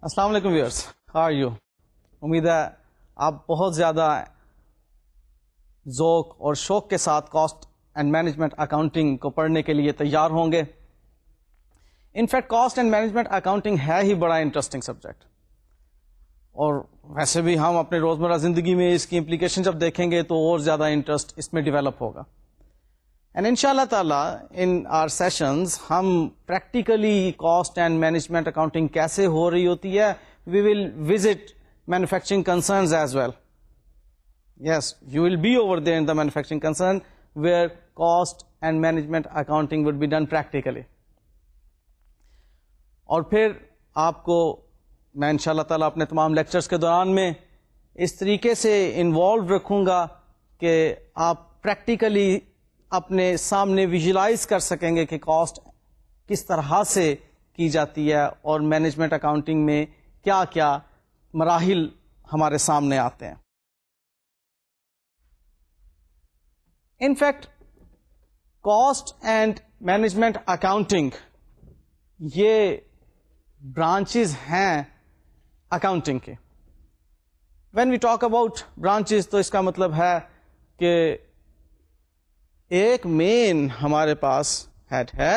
السلام علیکم wears, how are you? امید ہے آپ بہت زیادہ ذوق اور شوق کے ساتھ کاسٹ اینڈ مینجمنٹ اکاؤنٹنگ کو پڑھنے کے لیے تیار ہوں گے. In fact cost and management accounting ہے ہی بڑا انٹرسٹنگ سبجیکٹ، اور ویسے بھی ہم اپنے روزمرہ زندگی میں اس کی امپلیکیشن جب دیکھیں گے تو اور زیادہ انٹرسٹ اس میں ڈیولپ ہوگا. اینڈ ان شاء اللہ تعالیٰ ان آر سیشنز ہم practically cost and management accounting کیسے ہو رہی ہوتی ہے. We will visit manufacturing concerns as well. Yes, you will be over there in the manufacturing concern where cost and management accounting would be done practically. اور پھر آپ کو میں ان شاء اللہ تعالیٰ اپنے تمام لیکچرز کے دوران میں اس طریقے سے انوالو رکھوں گا کہ آپ پریکٹیکلی اپنے سامنے ویژولائز کر سکیں گے کہ کاسٹ کس طرح سے کی جاتی ہے اور مینجمنٹ اکاؤنٹنگ میں کیا کیا مراحل ہمارے سامنے آتے ہیں. In fact cost and management accounting یہ برانچز ہیں اکاؤنٹنگ کے. When we talk about branches تو اس کا مطلب ہے کہ ایک مین ہمارے پاس ہیڈ ہے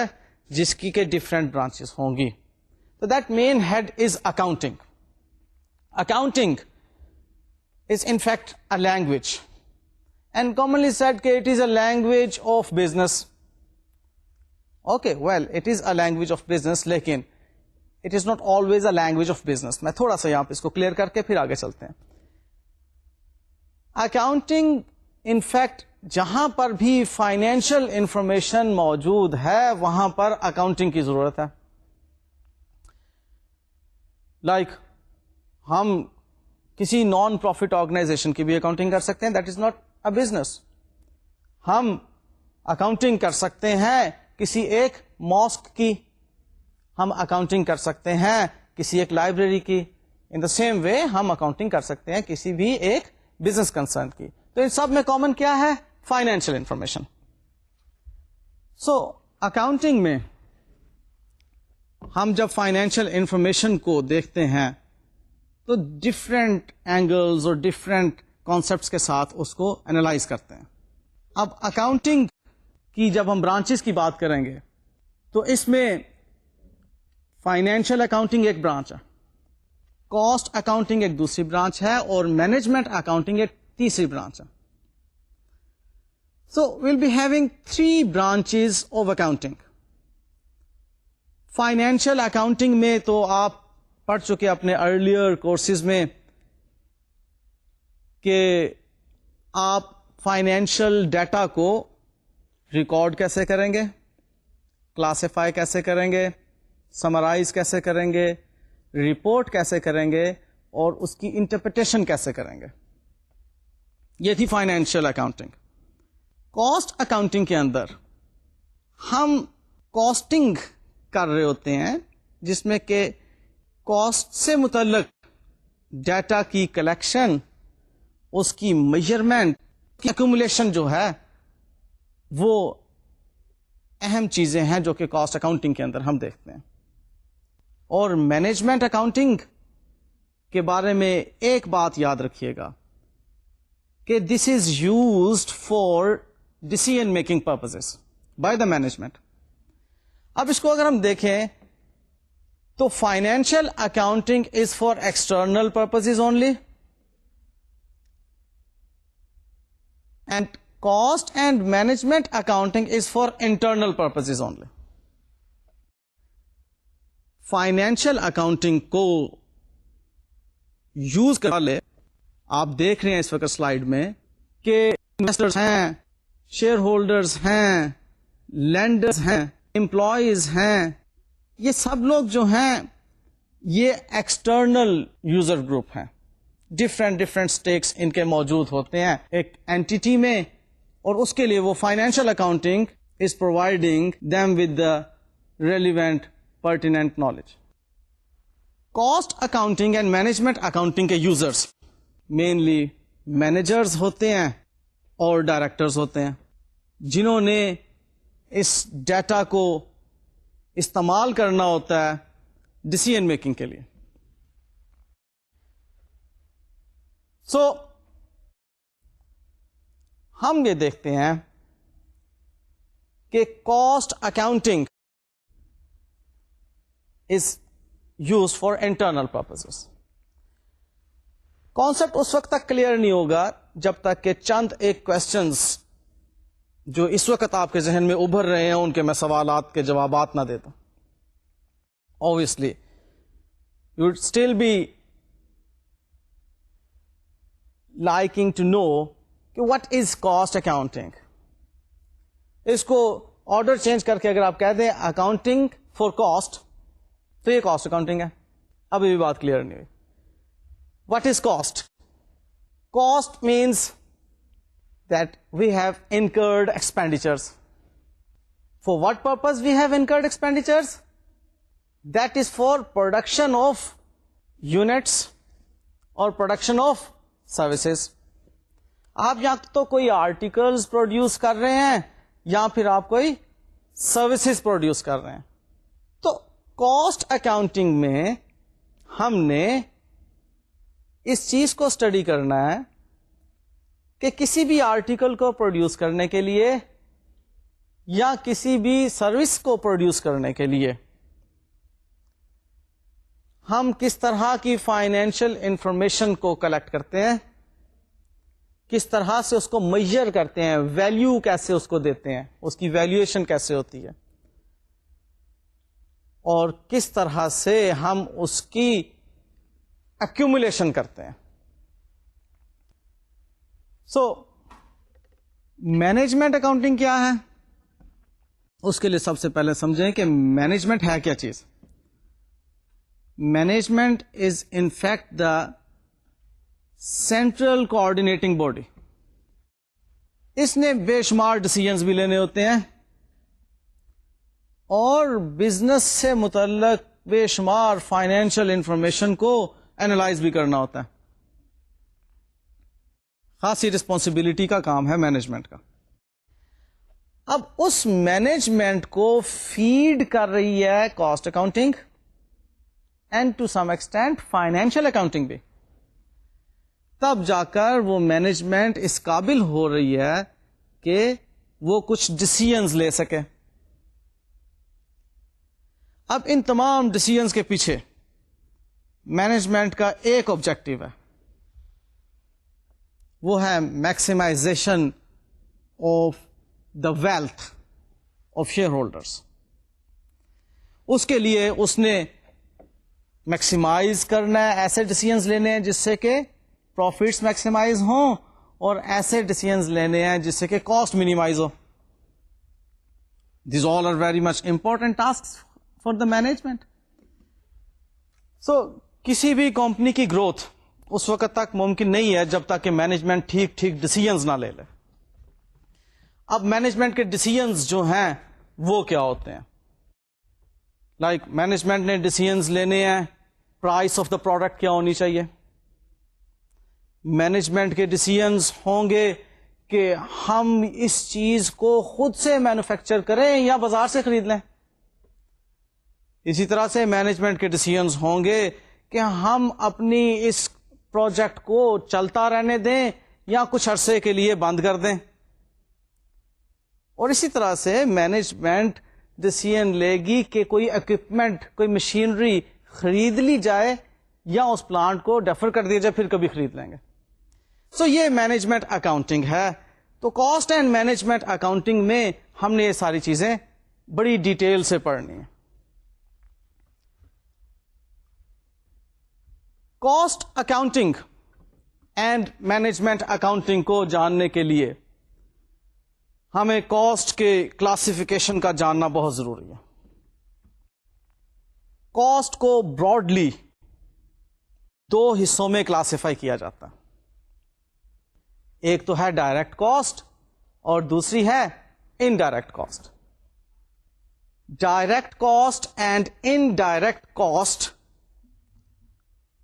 جس کی کہ ڈفرینٹ برانچز ہوں گی. تو that main head is accounting. Accounting is in fact a language and commonly said کہ it is a language of business. Okay well it is a language of business, لیکن it is not always a language of business. میں تھوڑا سا یہاں پہ اس کو clear کر کے پھر آگے چلتے ہیں. اکاؤنٹنگ ان فیکٹ جہاں پر بھی فائنینشیل انفارمیشن موجود ہے وہاں پر اکاؤنٹنگ کی ضرورت ہے. لائک ہم کسی نان پروفٹ آرگنائزیشن کی بھی اکاؤنٹنگ کر سکتے ہیں، that is not a business. ہم اکاؤنٹنگ کر سکتے ہیں کسی ایک ماسک کی، ہم اکاؤنٹنگ کر سکتے ہیں کسی ایک لائبریری کی. ان دا سیم وے ہم اکاؤنٹنگ کر سکتے ہیں کسی بھی ایک بزنس کنسرن کی. تو ان سب میں کامن کیا ہے؟ Financial information. سو اکاؤنٹنگ میں ہم جب فائنینشیل انفارمیشن کو دیکھتے ہیں تو ڈفرینٹ اینگلز اور ڈفرینٹ کانسیپٹس کے ساتھ اس کو انالائز کرتے ہیں. اب اکاؤنٹنگ کی جب ہم برانچز کی بات کریں گے تو اس میں فائنینشیل اکاؤنٹنگ ایک برانچ ہے، کاسٹ اکاؤنٹنگ ایک دوسری برانچ ہے، اور مینجمنٹ اکاؤنٹنگ ایک تیسری برانچ ہے. So we'll be having 3 branches of accounting. Financial accounting میں تو آپ پڑھ چکے اپنے ارلیئر کورسز میں کہ آپ فائنینشیل ڈیٹا کو ریکارڈ کیسے کریں گے، کلاسیفائی کیسے کریں گے، سمرائز کیسے کریں گے، رپورٹ کیسے کریں گے، اور اس کی انٹرپریٹیشن کیسے کریں گے. یہ تھی فائنینشیل اکاؤنٹنگ. کاسٹ اکاؤنٹنگ کے اندر ہم کاسٹنگ کر رہے ہوتے ہیں جس میں کہ کاسٹ سے متعلق ڈیٹا کی کلیکشن، اس کی میجرمنٹ کی ایکومولیشن جو ہے وہ اہم چیزیں ہیں جو کہ کاسٹ اکاؤنٹنگ کے اندر ہم دیکھتے ہیں. اور مینجمنٹ اکاؤنٹنگ کے بارے میں ایک بات یاد رکھیے گا کہ this is used for decision making purposes by the management. اب اس کو اگر ہم دیکھیں تو financial accounting is for external purposes only, and cost and management accounting is for internal purposes only. Financial accounting کو یوز کر لے، آپ دیکھ رہے ہیں اس وقت سلائیڈ میں کہ انویسٹرز ہیں، شیئر ہولڈرز ہیں، لینڈرز ہیں، امپلائیز ہیں. یہ سب لوگ جو ہیں یہ ایکسٹرنل یوزر گروپ ہیں. ڈفرینٹ اسٹیکس ان کے موجود ہوتے ہیں ایک اینٹیٹی میں، اور اس کے لیے وہ financial accounting is providing them with the relevant pertinent knowledge. Cost accounting and management accounting کے یوزرز مینلی مینیجرز ہوتے ہیں اور ڈائریکٹرز ہوتے ہیں، جنہوں نے اس ڈیٹا کو استعمال کرنا ہوتا ہے ڈیسیژن میکنگ کے لیے. سو ہم یہ دیکھتے ہیں کہ cost accounting is use for internal purposes. Concept اس وقت تک کلیئر نہیں ہوگا جب تک کہ چند ایک کوشچنز جو اس وقت آپ کے ذہن میں ابھر رہے ہیں ان کے میں سوالات کے جوابات نہ دیتا. Obviously you would still be liking to know what is cost accounting. اس کو آرڈر چینج کر کے اگر آپ کہہ دیں اکاؤنٹنگ فار کاسٹ تو یہ کاسٹ اکاؤنٹنگ ہے. ابھی بھی بات کلیئر نہیں ہوئی. What is cost? Cost means that we have incurred expenditures. For what purpose we have incurred expenditures? That is for production of units or production of services. آپ یا تو کوئی آرٹیکلز پروڈیوس کر رہے ہیں یا پھر آپ کوئی سروسز پروڈیوس کر رہے ہیں. تو کاسٹ اکاؤنٹنگ میں ہم نے اس چیز کو اسٹڈی کرنا ہے کہ کسی بھی آرٹیکل کو پروڈیوس کرنے کے لیے یا کسی بھی سروس کو پروڈیوس کرنے کے لیے ہم کس طرح کی فائنینشیل انفارمیشن کو کلیکٹ کرتے ہیں, کس طرح سے اس کو میجر کرتے ہیں, ویلیو کیسے اس کو دیتے ہیں, اس کی ویلیویشن کیسے ہوتی ہے, اور کس طرح سے ہم اس کی ایکومولیشن کرتے ہیں. سو مینجمنٹ اکاؤنٹنگ کیا ہے؟ اس کے لیے سب سے پہلے سمجھیں کہ مینجمنٹ ہے کیا چیز. Management is in fact the central coordinating body. اس نے بے شمار ڈیسیژنز بھی لینے ہوتے ہیں اور بزنس سے متعلق بے شمار فائنینشیل انفارمیشن کو اینالائز بھی کرنا ہوتا ہے. خاصی رسپانسبلٹی کا کام ہے مینجمنٹ کا. اب اس مینجمنٹ کو فیڈ کر رہی ہے cost accounting and to some extent financial accounting بھی. تب جا کر وہ مینجمنٹ اس قابل ہو رہی ہے کہ وہ کچھ ڈیسیژنز لے سکے. اب ان تمام ڈیسیژنز کے پیچھے مینجمنٹ کا ایک آبجیکٹو ہے, وہ ہے maximization of the wealth of shareholders. اس کے لیے اس نے میکسیمائز کرنا ہے, ایسے ڈیسیژنز لینے ہیں جس سے کہ پروفٹس میکسیمائز ہوں, اور ایسے ڈیسیژنز لینے ہیں جس سے کہ کاسٹ منیمائز ہو. These all are very much important task for the management. So کسی بھی کمپنی کی گروتھ اس وقت تک ممکن نہیں ہے جب تک کہ مینجمنٹ ٹھیک ٹھیک ڈیسیژنز نہ لے لے. اب مینجمنٹ کے ڈیسیژنز جو ہیں وہ کیا ہوتے ہیں؟ لائک مینجمنٹ نے ڈیسیژنز لینے ہیں پرائس آف دا پروڈکٹ کیا ہونی چاہیے. مینجمنٹ کے ڈیسیژنز ہوں گے کہ ہم اس چیز کو خود سے مینوفیکچر کریں یا بازار سے خرید لیں. اسی طرح سے مینجمنٹ کے ڈیسیژنز ہوں گے کہ ہم اپنی اس پروجیکٹ کو چلتا رہنے دیں یا کچھ عرصے کے لیے بند کر دیں. اور اسی طرح سے مینجمنٹ ڈیسیژن لے گی کہ کوئی اکوپمنٹ, کوئی مشینری خرید لی جائے یا اس پلانٹ کو ڈیفر کر دیا جائے, پھر کبھی خرید لیں گے. سو یہ مینجمنٹ اکاؤنٹنگ ہے. تو کاسٹ اینڈ مینجمنٹ اکاؤنٹنگ میں ہم نے یہ ساری چیزیں بڑی ڈیٹیل سے پڑھنی ہیں. Cost accounting and management accounting کو جاننے کے لیے ہمیں کاسٹ کے کلاسیفیکیشن کا جاننا بہت ضروری ہے. کاسٹ کو براڈلی دو حصوں میں کلاسیفائی کیا جاتا ہے. ایک تو ہے ڈائریکٹ کاسٹ اور دوسری ہے indirect cost. Direct cost and indirect cost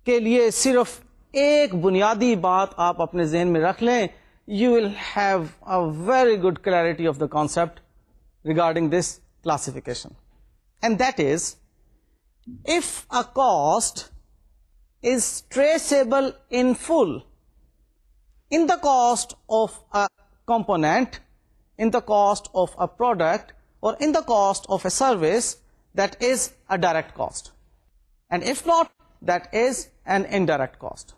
کے لیے صرف ایک بنیادی بات آپ اپنے ذہن میں رکھ لیں. You will have a very good clarity of the concept regarding this classification. And that is, if a cost is traceable in full in the cost of a component, in the cost of a product, or in the cost of a service, that is a direct cost. And if not, that is an indirect cost.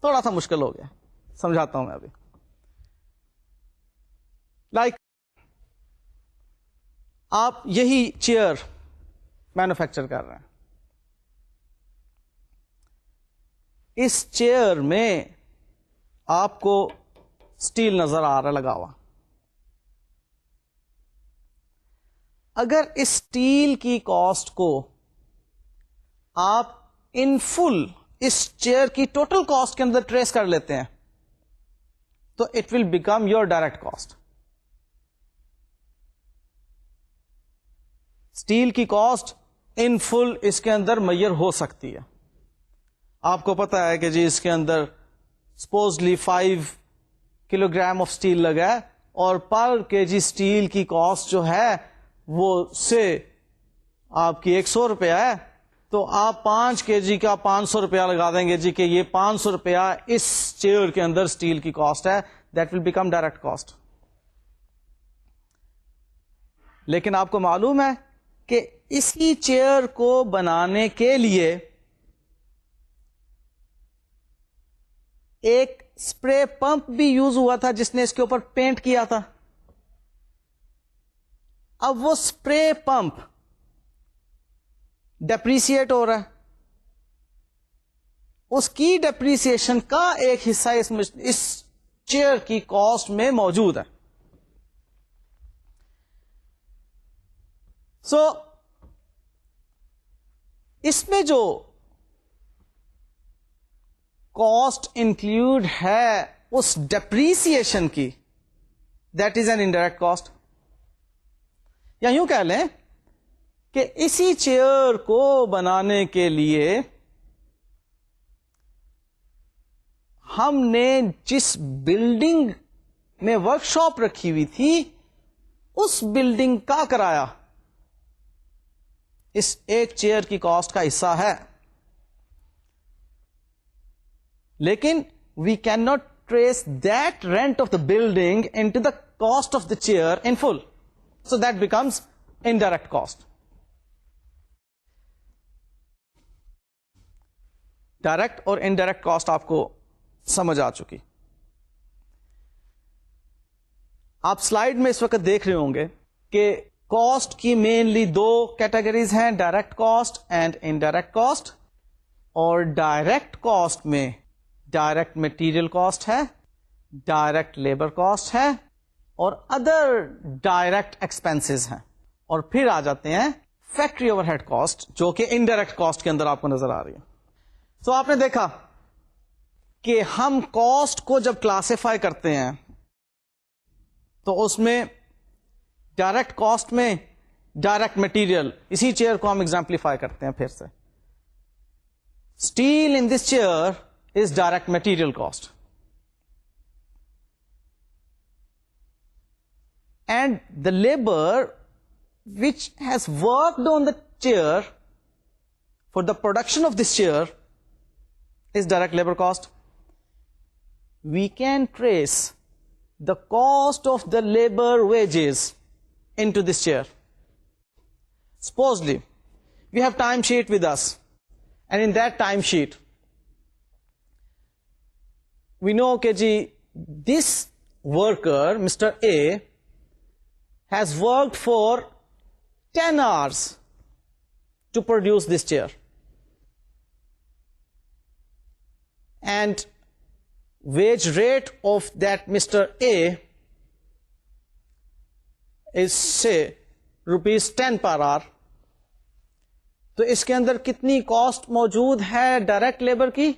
تھوڑا سا مشکل ہو گیا, سمجھاتا ہوں میں ابھی. Like آپ یہی چیئر مینوفیکچر کر رہے ہیں, اس چیئر میں آپ کو اسٹیل نظر آ رہا ہے لگا ہوا. اگر اس اسٹیل کی کاسٹ کو آپ ان فل اس چیئر کی ٹوٹل کاسٹ کے اندر ٹریس کر لیتے ہیں تو it will become your direct cost. Steel کی کاسٹ ان فل اس کے اندر میئر ہو سکتی ہے. آپ کو پتا ہے کہ جی اس کے اندر supposedly 5 kilogram of steel لگا ہے اور پر کے جی اسٹیل کی کاسٹ جو ہے وہ سے آپ کی 100 روپیہ ہے, تو آپ 5 کے جی کا 500 روپیہ لگا دیں گے جی کہ یہ 500 روپیہ اس چیئر کے اندر اسٹیل کی کاسٹ ہے. That will become direct cost. لیکن آپ کو معلوم ہے کہ اسی چیئر کو بنانے کے لیے ایک اسپرے پمپ بھی یوز ہوا تھا جس نے اس کے اوپر پینٹ کیا تھا. اب وہ اسپرے پمپ ڈیپریسیٹ ہو رہا ہے, اس کی ڈیپریسیشن کا ایک حصہ اس چیئر کی کاسٹ میں موجود ہے. سو اس میں جو کاسٹ انکلوڈ ہے اس ڈیپریسیشن کی, that is an indirect cost. یا یوں کہہ لیں کہ اسی چیئر کو بنانے کے لیے ہم نے جس بلڈنگ میں ورک شاپ رکھی ہوئی تھی اس بلڈنگ کا کرایہ اس ایک چیئر کی کاسٹ کا حصہ ہے. لیکن we can not trace that rent of the building into the cost of the chair in full. So that becomes indirect cost. Direct اور انڈائریکٹ کاسٹ آپ کو سمجھ آ چکی. آپ سلائیڈ میں اس وقت دیکھ رہے ہوں گے کہ کاسٹ کی مینلی 2 کیٹیگریز ہیں, direct cost and indirect cost. اور ڈائریکٹ کاسٹ میں ڈائریکٹ مٹیریل کاسٹ ہے, ڈائریکٹ لیبر کاسٹ ہے اور ادر ڈائریکٹ ایکسپینسز ہیں. اور پھر آ جاتے ہیں فیکٹری اوور ہیڈ کاسٹ جو کہ انڈائریکٹ کاسٹ کے اندر آپ کو نظر آ رہی ہے. تو آپ نے دیکھا کہ ہم کاسٹ کو جب کلاسیفائی کرتے ہیں تو اس میں ڈائریکٹ کاسٹ میں ڈائریکٹ مٹیریل, اسی چیئر کو ہم ایگزامپلیفائی کرتے ہیں پھر سے. Steel in this chair is direct material cost. And the labor which has worked on the chair for the production of this chair is direct labor cost. We can trace the cost of the labor wages into this chair. Supposedly, we have timesheet with us, and in that timesheet, we know that this worker, Mr. A, has worked for 10 hours to produce this chair. And wage rate of that Mr. A is say ₹10 per hour. تو اس کے اندر کتنی cost موجود ہے direct labour کی؟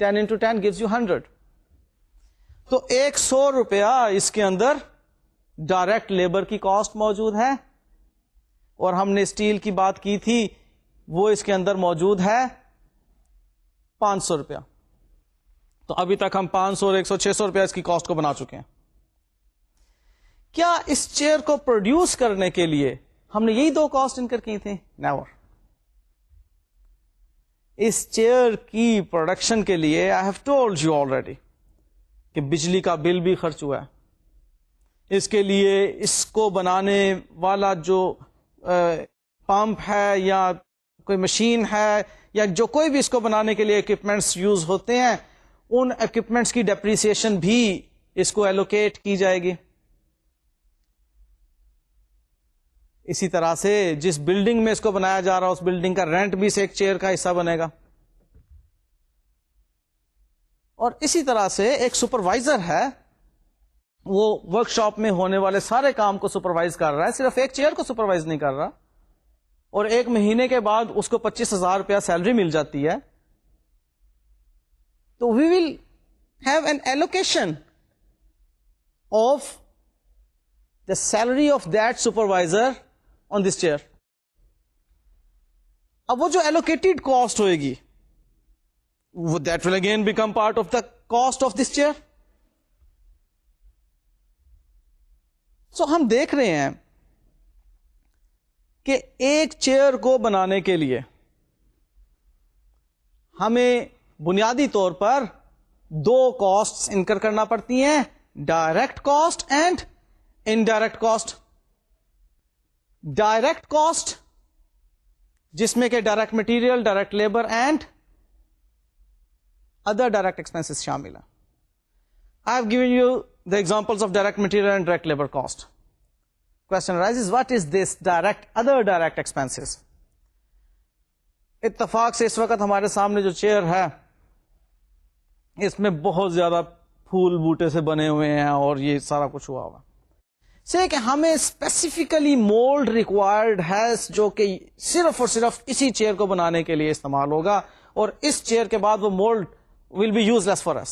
10 into 10 gives you 100. تو 100 روپیہ اس کے اندر direct labour کی کاسٹ موجود ہے. اور ہم نے اسٹیل کی بات کی تھی, وہ اس کے اندر موجود ہے 500 روپیہ. تو ابھی تک ہم 500 اور 100 600 روپیہ اس کی کاسٹ کو بنا چکے ہیں. کیا اس چیئر کو پروڈیوس کرنے کے لیے ہم نے یہی 2 کاسٹ انکر کی تھی؟ نیور. اس چیئر کی پروڈکشن کے لیے I have told you already کہ بجلی کا بل بھی خرچ ہوا ہے، اس کے لیے اس کو بنانے والا جو پمپ ہے یا کوئی مشین ہے یا جو کوئی بھی اس کو بنانے کے لیے ایکوپمنٹس یوز ہوتے ہیں، ان ایکوپمنٹس کی ڈیپریسیشن بھی اس کو ایلوکیٹ کی جائے گی. اسی طرح سے جس بلڈنگ میں اس کو بنایا جا رہا اس بلڈنگ کا رینٹ بھی اس ایک چیئر کا حصہ بنے گا. اور اسی طرح سے ایک سپروائزر ہے، وہ ورک شاپ میں ہونے والے سارے کام کو سپروائز کر رہا ہے، صرف ایک چیئر کو سپروائز نہیں کر رہا، اور ایک مہینے کے بعد اس کو 25,000 روپیہ سیلری مل جاتی ہے. تو we will have an allocation of the salary of that supervisor on this chair. اب وہ جو ایلوکیٹڈ کاسٹ ہوئے گی that will again become part of the cost of this chair. So ہم دیکھ رہے ہیں کہ ایک چیئر کو بنانے کے لیے ہمیں بنیادی طور پر دو کاسٹ انکر کرنا پڑتی ہیں، direct cost and indirect cost. Direct cost جس میں کہ direct material, direct labour and other direct expenses شامل ہیں. I have given you the examples of direct material and direct labor cost. Question arises, what is this other direct expenses? اتفاق سے اس وقت ہمارے سامنے جو چیئر ہے اس میں بہت زیادہ پھول بوٹے سے بنے ہوئے ہیں اور یہ سارا کچھ ہوا ہوا. سے کہ ہمیں اسپیسیفکلی مولڈ ریکوائرڈ ہے جو کہ صرف اور صرف اسی چیئر کو بنانے کے لیے استعمال ہوگا، اور اس چیئر کے بعد وہ mould will be useless for us.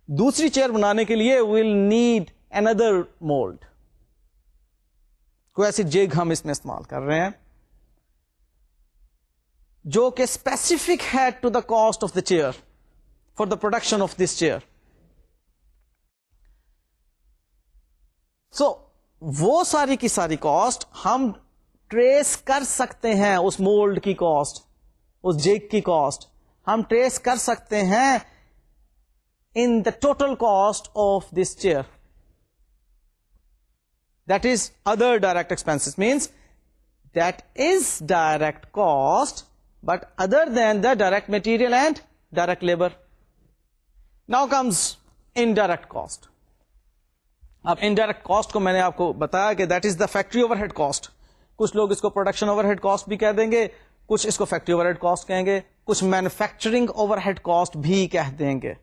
دوسری چیئر بنانے کے لیے we'll need another mold. کوئی ایسی جگ ہم اس میں استعمال کر رہے ہیں جو کہ اسپیسیفک ہے to the cost of the chair for the production of this chair. So وہ ساری کی ساری کاسٹ ہم ٹریس کر سکتے ہیں، اس مولڈ کی کاسٹ، اس جیگ کی کاسٹ ہم ٹریس کر سکتے ہیں in the total cost of this chair. That is other direct expenses, means that is direct cost but other than the direct material and direct labour. Now comes indirect cost. اب indirect cost کو میں نے آپ کو بتایا کہ that is the factory overhead cost. کچھ لوگ اس کو پروڈکشن اوور ہیڈ کاسٹ بھی کہہ دیں گے، کچھ اس کو فیکٹری اوور ہیڈ کاسٹ کہیں گے، کچھ مینوفیکچرنگ اوور ہیڈ کاسٹ بھی کہہ دیں گے.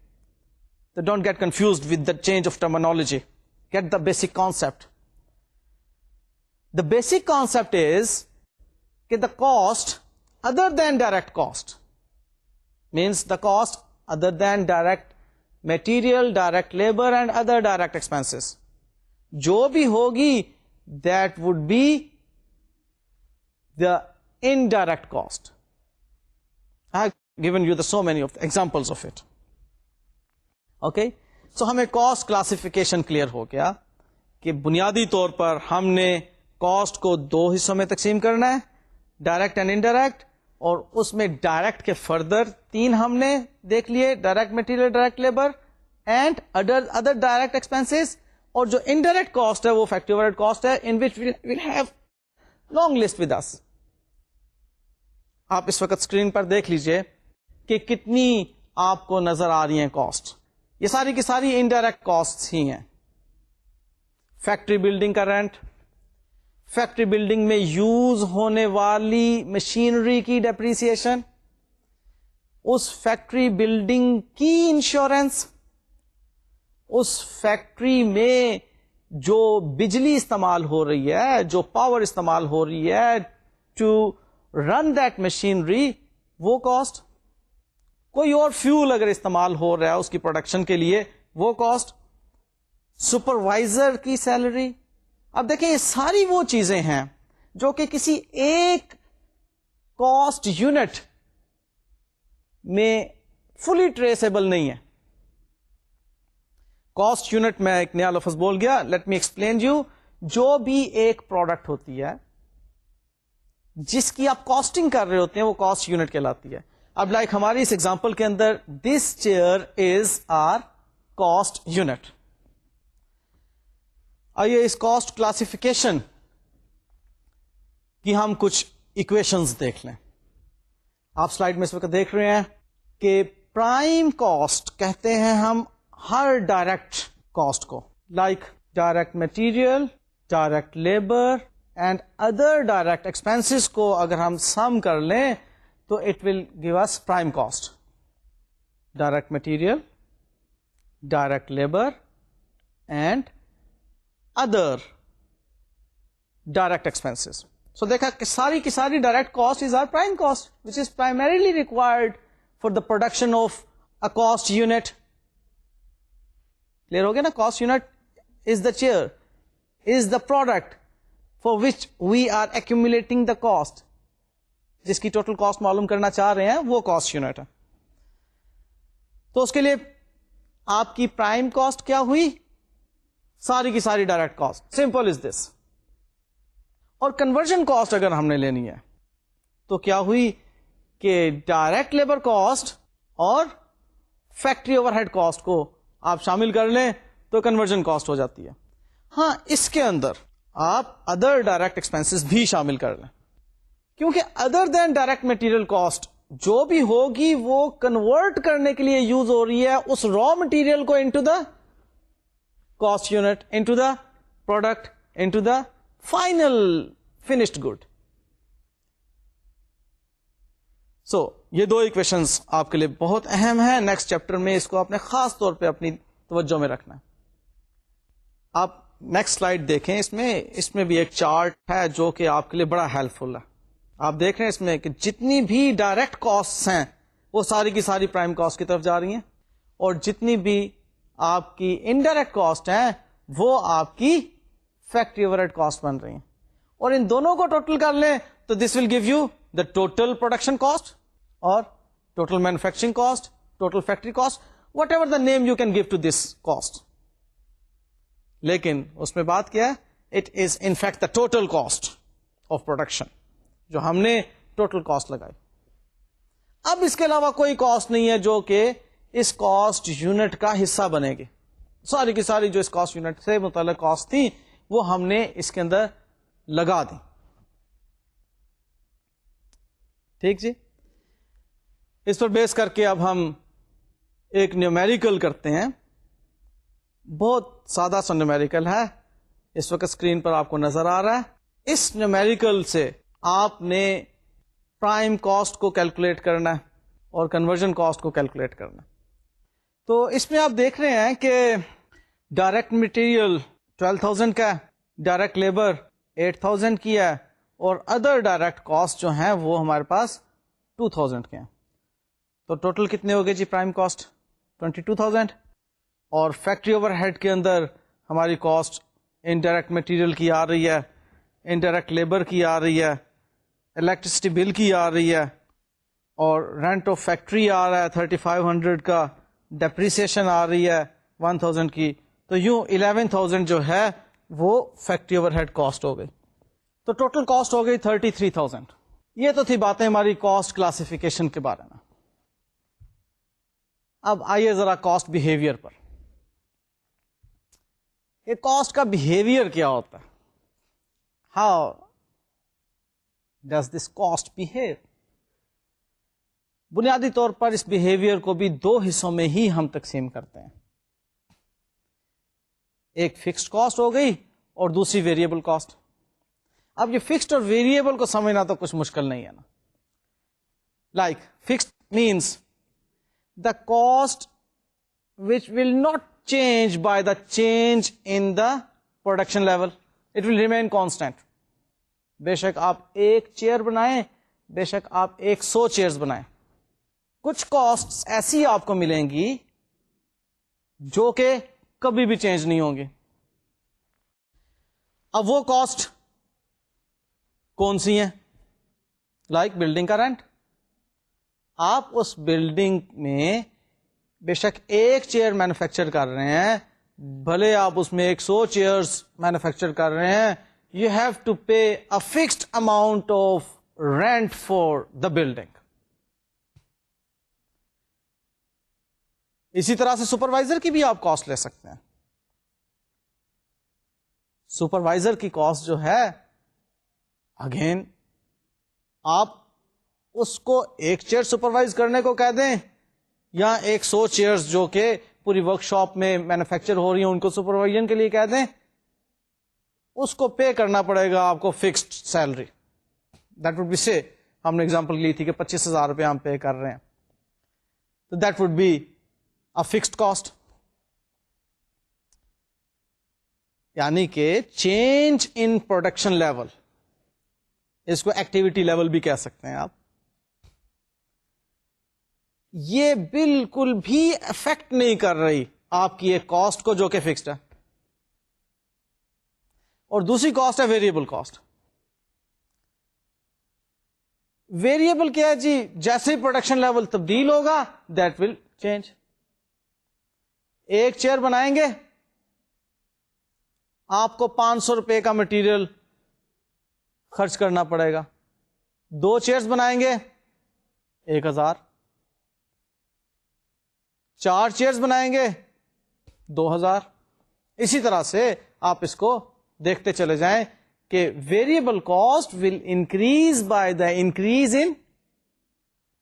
تو don't get confused with the change of terminology, get the basic concept. The basic concept is کہ the cost other than direct cost means the cost other than direct material, direct labour and other direct expenses جو بھی ہوگی that would be the indirect cost. I have given you so many of the examples of it. Okay, so ہمیں cost classification clear ہو گیا کہ بنیادی طور پر ہم نے cost کو دو حصوں میں تقسیم کرنا ہے، ڈائریکٹ اینڈ انڈائریکٹ، اور اس میں ڈائریکٹ کے فردر تین ہم نے دیکھ لیے، direct material, direct labour and other direct expenses. اور جو انڈائریکٹ کاسٹ ہے وہ فیکٹری اوور ہیڈ کاسٹ ہے in which we'll have long list with us. آپ اس وقت اسکرین پر دیکھ لیجئے کہ کتنی آپ کو نظر آ رہی ہیں کاسٹ. یہ ساری کی ساری انڈائریکٹ کاسٹ ہی ہیں. فیکٹری بلڈنگ کا رینٹ، فیکٹری بلڈنگ میں یوز ہونے والی مشینری کی ڈیپریسیشن، اس فیکٹری بلڈنگ کی انشورنس، اس فیکٹری میں جو بجلی استعمال ہو رہی ہے، جو پاور استعمال ہو رہی ہے ٹو رن دیٹ مشینری، وہ کاسٹ. کوئی اور فیول اگر استعمال ہو رہا ہے اس کی پروڈکشن کے لیے، وہ کاسٹ. سپروائزر کی سیلری. اب دیکھیں یہ ساری وہ چیزیں ہیں جو کہ کسی ایک کاسٹ یونٹ میں فلی ٹریسیبل نہیں ہے. کاسٹ یونٹ میں ایک نیا لفظ بول گیا، لیٹ می ایکسپلین یو. جو بھی ایک پروڈکٹ ہوتی ہے جس کی آپ کاسٹنگ کر رہے ہوتے ہیں وہ کاسٹ یونٹ کہلاتی ہے. اب لائک ہماری اس ایگزامپل کے اندر this chair is our cost unit. آئیے اس کاسٹ کلاسیفیکیشن کی ہم کچھ ایکویشنز دیکھ لیں. آپ سلائیڈ میں اس وقت دیکھ رہے ہیں کہ پرائم کاسٹ کہتے ہیں ہم ہر ڈائریکٹ کاسٹ کو, like direct material, direct labour and other direct expenses کو اگر ہم سم کر لیں تو it will give us prime cost. Direct material, direct labour and other direct expenses. So دیکھا کہ ساری کی ساری direct cost is our prime cost which is primarily required for the production of a cost unit. Clear ہو گیا نا؟ Cost unit is the chair, is the product for which we are accumulating the cost. جس کی total cost معلوم کرنا چاہ رہے ہیں وہ کاسٹ یونٹ ہے. تو اس کے لیے آپ کی پرائم کاسٹ کیا ہوئی؟ ساری کی ساری ڈائریکٹ کاسٹ. سمپل از دس. اور کنورژن کاسٹ اگر ہم نے لینی ہے تو کیا ہوئی کہ ڈائریکٹ لیبر کاسٹ اور فیکٹری اوور ہیڈ کاسٹ کو آپ شامل کر لیں تو کنورژن کاسٹ ہو جاتی ہے. ہاں, اس کے اندر آپ ادر ڈائریکٹ ایکسپینسز بھی شامل کر لیں, کیونکہ other than direct material cost جو بھی ہوگی وہ کنورٹ کرنے کے لیے یوز ہو رہی ہے اس را مٹیریل کو into the cost unit, into the product, into the final finished good. So یہ دو ایکویشنز آپ کے لیے بہت اہم ہیں. نیکسٹ چیپٹر میں اس کو آپ نے خاص طور پہ اپنی توجہ میں رکھنا ہے. آپ نیکسٹ سلائیڈ دیکھیں, اس میں بھی ایک چارٹ ہے جو کہ آپ کے لیے بڑا ہیلپ فل ہے. آپ دیکھ رہے ہیں اس میں کہ جتنی بھی ڈائریکٹ کاسٹ ہیں وہ ساری کی ساری پرائم کاسٹ کی طرف جا رہی ہیں, اور جتنی بھی آپ کی انڈائریکٹ کاسٹ ہیں وہ آپ کی فیکٹری اوور ہیڈ کاسٹ بن رہی ہیں. اور ان دونوں کو ٹوٹل کر لیں تو this will give you the total production cost اور total manufacturing cost, total factory cost, whatever the name you can give to this cost. لیکن اس میں بات کیا ہے؟ It is in fact the total cost of production جو ہم نے ٹوٹل کاسٹ لگائی. اب اس کے علاوہ کوئی کاسٹ نہیں ہے جو کہ اس کاسٹ یونٹ کا حصہ بنے گی. ساری کی ساری جو اس کاسٹ یونٹ سے متعلق کاسٹ تھی وہ ہم نے اس کے اندر لگا دی. ٹھیک جی, اس پر بیس کر کے اب ہم ایک نیومیریکل کرتے ہیں. بہت سادہ سا نیومیریکل ہے, اس وقت اسکرین پر آپ کو نظر آ رہا ہے. اس نیومیریکل سے آپ نے پرائم کاسٹ کو کیلکولیٹ کرنا ہے اور کنورژن کاسٹ کو کیلکولیٹ کرنا ہے. تو اس میں آپ دیکھ رہے ہیں کہ ڈائریکٹ مٹیریل 12,000 کا ہے, ڈائریکٹ لیبر 8,000 کی ہے, اور ادر ڈائریکٹ کاسٹ جو ہیں وہ ہمارے پاس 2,000 کے ہیں. تو ٹوٹل کتنے ہو گئے جی پرائم کاسٹ؟ 22,000. اور فیکٹری اوور ہیڈ کے اندر ہماری کاسٹ انڈائریکٹ مٹیریل کی آ رہی ہے, انڈائریکٹ لیبر کی آ رہی ہے, الیکٹریسٹی بل کی آ رہی ہے, اور رینٹ آف فیکٹری آ رہا ہے 3,500 کا, ڈیپریسیشن آ رہی ہے 1,000 کی. تو یوں 11,000 جو ہے وہ فیکٹری اوور ہیڈ کاسٹ ہو گئی. تو ٹوٹل کاسٹ ہو گئی 33,000. یہ تو تھی باتیں ہماری کاسٹ کلاسیفیکیشن کے بارے میں. اب آئیے ذرا کاسٹ بیہیویئر پر. یہ کاسٹ کا بیہیویئر کیا ہوتا ہے؟ How does this cost behave? بنیادی طور پر اس بیہیویئر کو بھی دو حصوں میں ہی ہم تقسیم کرتے ہیں. ایک فکسڈ کاسٹ ہو گئی اور دوسری ویریبل کاسٹ. اب یہ فکسڈ اور ویریبل کو سمجھنا تو کچھ مشکل نہیں ہے نا. Like fixed means the cost which will not change by the change in the production level. It will remain constant. بے شک آپ ایک چیئر بنائیں, بے شک آپ 100 چیئرز بنائیں, کچھ کاسٹ ایسی آپ کو ملیں گی جو کہ کبھی بھی چینج نہیں ہوں گی. اب وہ کاسٹ کون سی ہیں؟ لائک بلڈنگ کا رینٹ. آپ اس بلڈنگ میں بے شک ایک چیئر مینوفیکچر کر رہے ہیں, بھلے آپ اس میں 100 چیئرز مینوفیکچر کر رہے ہیں, you have to pay a fixed amount of rent for the building. اسی طرح سے سپروائزر کی بھی آپ کاسٹ لے سکتے ہیں. سپروائزر کی کاسٹ جو ہے اگین آپ اس کو ایک چیئر سپروائز کرنے کو کہہ دیں یا 100 چیئرز جو کہ پوری ورک شاپ میں مینوفیکچر ہو رہی ہیں ان کو سپروائزن کے لیے کہہ دیں, اس کو پے کرنا پڑے گا آپ کو fixed salary. That would be سے ہم نے اگزامپل لی تھی کہ 25,000 روپے ہم پے کر رہے ہیں, تو that would be a fixed cost. یعنی کہ چینج ان پروڈکشن لیول, اس کو ایکٹیویٹی لیول بھی کہہ سکتے ہیں آپ, یہ بالکل بھی افیکٹ نہیں کر رہی آپ کی ایک کاسٹ کو جو کہ فکسڈ ہے. اور دوسری کاسٹ ہے ویریبل کاسٹ. ویریبل کیا ہے جی, جیسے ہی پروڈکشن لیول تبدیل ہوگا دیٹ ول چینج. ایک چیئر بنائیں گے, آپ کو 500 روپے کا مٹیریل خرچ کرنا پڑے گا. 2 چیئرز بنائیں گے 1000. 4 چیئرز بنائیں گے 2000. اسی طرح سے آپ اس کو دیکھتے چلے جائیں کہ variable cost will increase by the increase in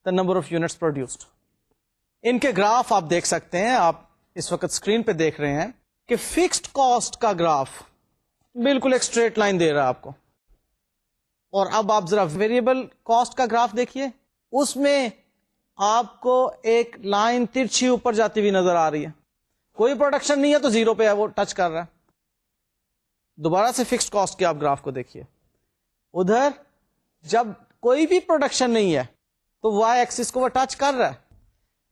the number of units produced. ان کے گراف آپ دیکھ سکتے ہیں, آپ اس وقت اسکرین پہ دیکھ رہے ہیں کہ فکسڈ کاسٹ کا گراف بالکل ایک اسٹریٹ لائن دے رہا ہے آپ کو. اور اب آپ ذرا ویریبل کاسٹ کا گراف دیکھیے, اس میں آپ کو ایک لائن ترچھی اوپر جاتی ہوئی نظر آ رہی ہے. کوئی پروڈکشن نہیں ہے تو 0 پہ ہے, وہ ٹچ کر رہا ہے. دوبارہ سے فکسڈ کاسٹ کے آپ گراف کو دیکھیے, ادھر جب کوئی بھی پروڈکشن نہیں ہے تو وائی ایکسس کو وہ ٹچ کر رہا ہے.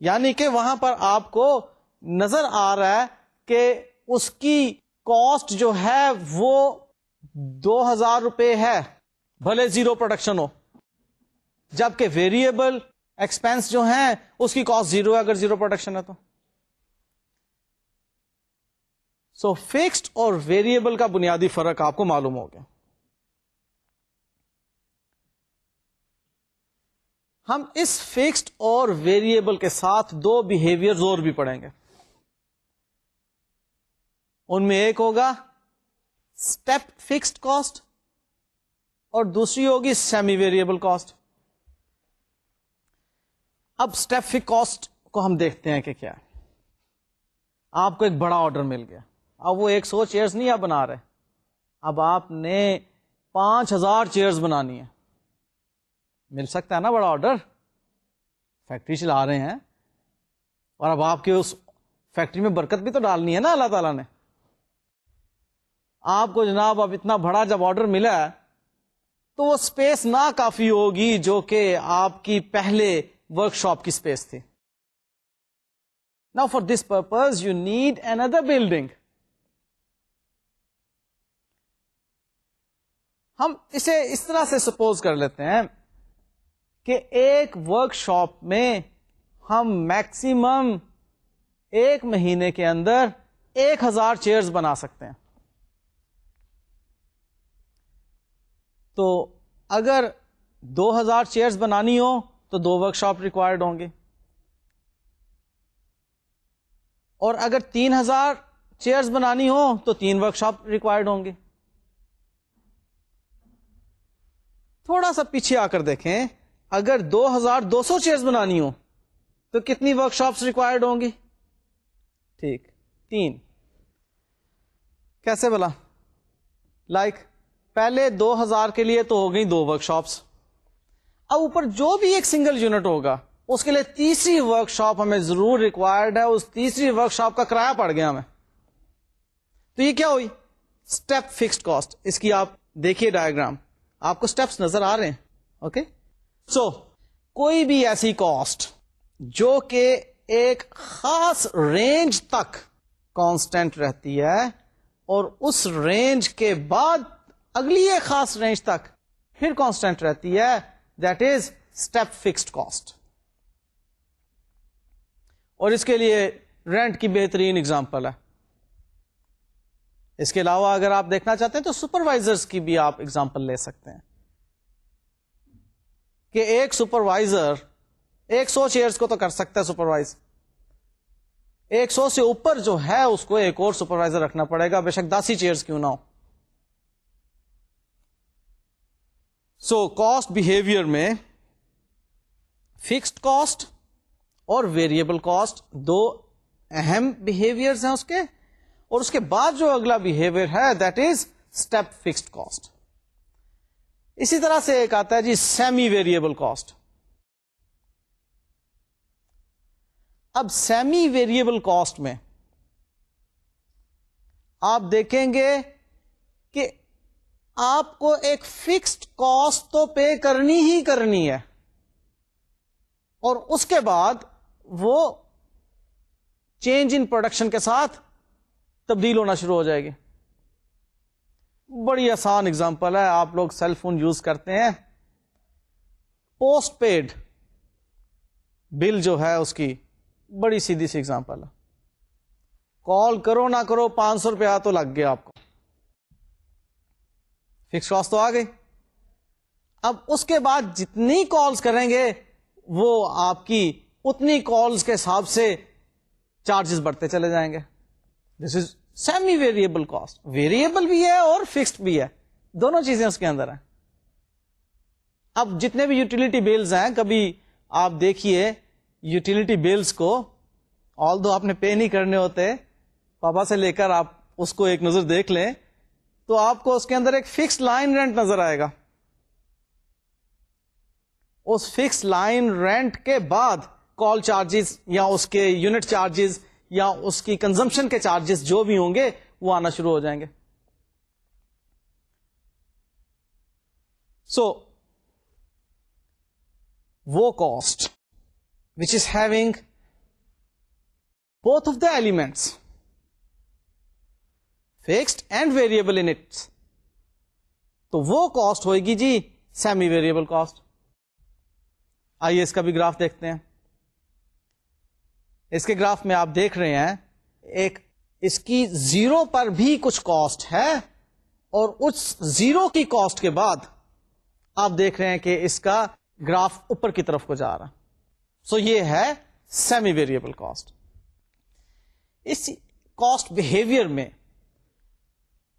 یعنی کہ وہاں پر آپ کو نظر آ رہا ہے کہ اس کی کاسٹ جو ہے وہ 2000 روپے ہے, بھلے 0 پروڈکشن ہو, جبکہ ویریبل ایکسپینس جو ہیں اس کی کاسٹ 0 ہے اگر 0 پروڈکشن ہے تو. سو فکسڈ اور ویریبل کا بنیادی فرق آپ کو معلوم ہو گیا. ہم اس فکسڈ اور ویریبل کے ساتھ 2 بیہیویئرز اور بھی پڑھیں گے. ان میں ایک ہوگا اسٹیپ فکسڈ کاسٹ اور دوسری ہوگی سیمی ویریبل کاسٹ. اب اسٹیپ فکس کاسٹ کو ہم دیکھتے ہیں کہ کیا ہے. آپ کو ایک بڑا آرڈر مل گیا, اب وہ 100 چیئرز نہیں آپ بنا رہے, اب آپ نے 5000 چیئرز بنانی ہے. مل سکتا ہے نا بڑا آرڈر, فیکٹری چلا رہے ہیں, اور اب آپ کے اس فیکٹری میں برکت بھی تو ڈالنی ہے نا اللہ تعالیٰ نے. آپ کو جناب اب اتنا بڑا جب آرڈر ملا ہے تو وہ اسپیس نہ کافی ہوگی جو کہ آپ کی پہلے ورک شاپ کی اسپیس تھی. Now for this purpose you need another building. ہم اسے اس طرح سے سپوز کر لیتے ہیں کہ ایک ورک شاپ میں ہم میکسیمم 1 مہینے کے اندر 1000 چیئرز بنا سکتے ہیں. تو اگر 2000 چیئرز بنانی ہو تو 2 ورک شاپ ریکوائرڈ ہوں گے, اور اگر 3000 چیئرز بنانی ہو تو 3 ورک شاپ ریکوائرڈ ہوں گے. تھوڑا سا پیچھے آ کر دیکھیں, اگر 2200 چیئرز بنانی ہو تو کتنی ورک شاپس ریکوائرڈ ہوں گی؟ ٹھیک 3. کیسے بلا؟ لائک پہلے 2000 کے لیے تو ہو گئی 2 ورک شاپس, اب اوپر جو بھی ایک سنگل یونٹ ہوگا اس کے لیے تیسری ورک شاپ ہمیں ضرور ریکوائرڈ ہے, اس تیسری ورک شاپ کا کرایہ پڑ گیا ہمیں. تو یہ کیا ہوئی؟ Step fixed cost. اس کی آپ دیکھیے ڈائیگرام, آپ کو اسٹیپس نظر آ رہے ہیں. اوکے, سو کوئی بھی ایسی کاسٹ جو کہ ایک خاص رینج تک کانسٹینٹ رہتی ہے اور اس رینج کے بعد اگلی ایک خاص رینج تک پھر کانسٹینٹ رہتی ہے, that is step fixed cost. اور اس کے لیے رینٹ کی بہترین اگزامپل ہے. اس کے علاوہ اگر آپ دیکھنا چاہتے ہیں تو سپروائزرز کی بھی آپ اگزامپل لے سکتے ہیں کہ ایک سپروائزر 100 چیئرز کو تو کر سکتا ہے سپروائز, 100 سے اوپر جو ہے اس کو ایک اور سپروائزر رکھنا پڑے گا، بے شک 10 ہی چیئرز کیوں نہ ہو. سو کاسٹ بہیویئر میں فکسڈ کاسٹ اور ویریبل کاسٹ دو اہم بہیویئرز ہیں اس کے، اور اس کے بعد جو اگلا بہیویئر ہے that is step fixed cost. اسی طرح سے ایک آتا ہے جی سیمی ویریبل کاسٹ. اب سیمی ویریبل کاسٹ میں آپ دیکھیں گے کہ آپ کو ایک فکسڈ کاسٹ تو پے کرنی ہی کرنی ہے، اور اس کے بعد وہ چینج ان پروڈکشن کے ساتھ تبدیل ہونا شروع ہو جائے گی. بڑی آسان اگزامپل ہے، آپ لوگ سیل فون یوز کرتے ہیں، پوسٹ پیڈ بل جو ہے اس کی بڑی سیدھی سی اگزامپل ہے. کال کرو نہ کرو 500 روپیہ تو لگ گیا آپ کو، فکس کاسٹ تو آ گئی. اب اس کے بعد جتنی کالز کریں گے وہ آپ کی اتنی کالز کے حساب سے چارجز بڑھتے چلے جائیں گے. This is semi variable cost. Variable بھی ہے اور فکسڈ بھی ہے، دونوں چیزیں اس کے اندر ہیں. اب جتنے بھی یوٹیلیٹی بلز ہیں، کبھی آپ دیکھیے یوٹیلیٹی بلز کو، آل دو آپ نے پے نہیں کرنے ہوتے، پاپا سے لے کر آپ اس کو ایک نظر دیکھ لیں تو آپ کو اس کے اندر ایک فکس لائن رینٹ نظر آئے گا. اس فکس لائن رینٹ کے بعد کال چارجز یا اس کے یونٹ چارجز یا اس کی کنزمپشن کے چارجز جو بھی ہوں گے وہ آنا شروع ہو جائیں گے. سو وہ cost which is having both of the elements fixed and variable in it, تو وہ کاسٹ ہوئے گی جی سیمی ویریبل کاسٹ. آئیے اس کا بھی گراف دیکھتے ہیں. اس کے گراف میں آپ دیکھ رہے ہیں ایک اس کی زیرو پر بھی کچھ کاسٹ ہے، اور اس زیرو کی کاسٹ کے بعد آپ دیکھ رہے ہیں کہ اس کا گراف اوپر کی طرف کو جا رہا. سو یہ ہے سیمی ویریبل کاسٹ. اس کاسٹ بہیویئر میں